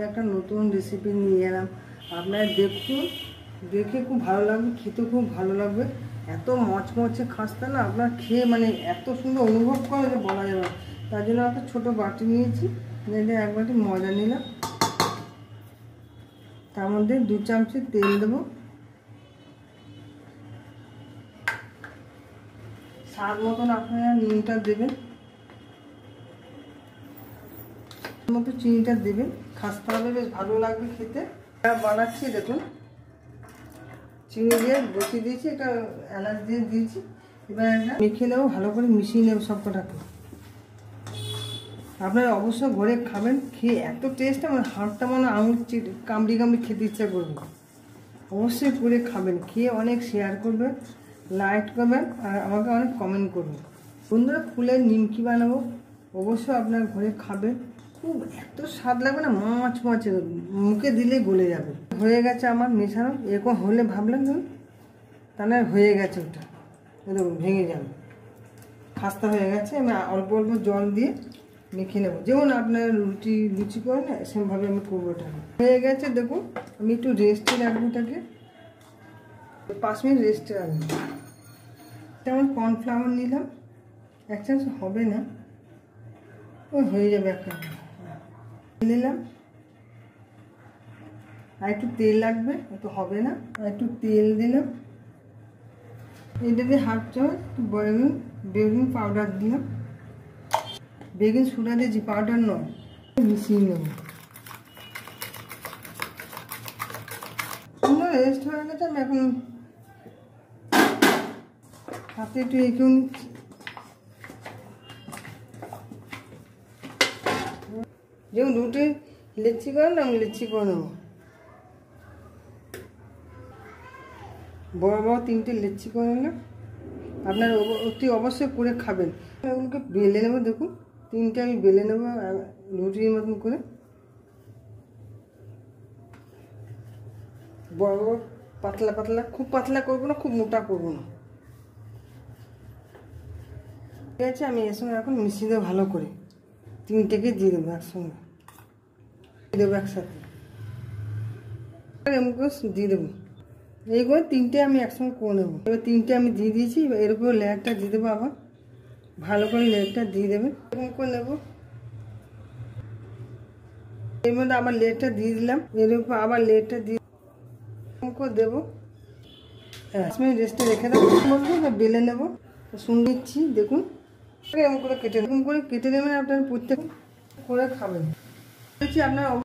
একটা নতুন রেসিপি নিয়ে এলাম। আপনারা দেখুন, দেখে খুব ভালো লাগবে, খেতে খুব ভালো লাগবে। এত মচমচে খাস্তা না, আপনার খেয়ে মানে এত সুন্দর অনুভব করে যে বলা যাবে না। তার জন্য একটা ছোটো বাটি নিয়েছি, এটা এক বাটি ময়দা নিলাম, তার মধ্যে 2 চামচ তেল দেবো, স্বাদ মতন আপনারা নুনটা দেবেন, মতো চিনিটা দেবেন। খাস্তা হবে, বেশ ভালো লাগবে খেতে। বানাচ্ছি দেখুন, চিনি দিয়ে বসিয়ে দিয়েছি, এটা এলাচ দিয়ে দিয়েছি। এবার একটা মেখে নেবো, ভালো করে মিশিয়ে নেবো সব কটাকে। আপনারা অবশ্যই ঘরে খাবেন, খেয়ে এত টেস্ট, আমার হাতটা মনে আঙুল কামড়ি কামড়ি খেতে ইচ্ছা করবে। অবশ্যই করে খাবেন, খেয়ে অনেক শেয়ার করবেন, লাইক করবেন, আর আমাকে অনেক কমেন্ট করবেন। বন্ধুরা, ফুলের নিমকি বানাবো, অবশ্যই আপনার ঘরে খাবেন, খুব এত স্বাদ লাগবে না, মাছ মাছে মুখে দিলেই গলে যাবে। হয়ে গেছে আমার মেশানো, এরকম হলে ভাবলাম ধরুন তাহলে হয়ে গেছে, ওটা দেখুন ভেঙে যাবে, খাস্তা হয়ে গেছে। আমি অল্প অল্প জল দিয়ে মেখে নেবো, যেমন আপনার লুচি করে না সেরকমভাবে আমি করবো। ওটা হয়ে গেছে দেখুন, আমি একটু রেস্টে রাখবো, ওটাকে 5 মিনিট রেস্টে রাখবো। যেমন কর্নফ্লাওয়ার নিলাম 1 চামচ, হবে না, ওই হয়ে যাবে একটা নিলাম। আর একটু তেল লাগবে, তো হবে না, আর একটু তেল দিলাম। এটা দিয়ে 1/2 চামচ বেকিং পাউডার দিলাম, বেকিং সোডা দিয়েছি, পাউডার নয়। মিশিয়ে নেব, সুন্দর রেস্ট হয়ে গেছে। আমি এখন হাতে একটু এঁকেও নিচ্ছি। যেমন রুটি লিচি করে না, আমি লিচি করে নেবো। বড় বড় 3টে লিচি করে নিলাম, আপনারা অতি অবশ্যই করে খাবেন। এগুলোকে বেলে নেবো, দেখুন 3টে আমি বেলে নেবো রুটির মতন করে, বড় বড় পাতলা পাতলা, খুব পাতলা করবো না, খুব মোটা করবো না। ঠিক আছে, আমি এর সঙ্গে এখন মিশিয়ে দেবো ভালো করে, 3টেকে দিয়ে দেবো একসঙ্গে, দিয়ে দেবো একসাথে, দিয়ে দেবো। এইগুলো 3টে আমি একসঙ্গে করে নেবো। এবার 3টে আমি দিয়ে দিয়েছি, এর উপর লেয়ারটা দিয়ে দেবো, আবার ভালো করে লেয়ারটা দিয়ে দেবে, এরকম করে নেবো। এর মধ্যে আবার লেয়ারটা দিয়ে দিলাম, এর উপর আবার লেয়ারটা দিয়ে করে দেবো। 5 মিনিট রেস্টে রেখে দেবো, বলবো বেলে নেবো। শুনে দিচ্ছি দেখুন, এরকম করে কেটে নেবেন, আপনার প্রত্যেক করে খাবেন। আপনার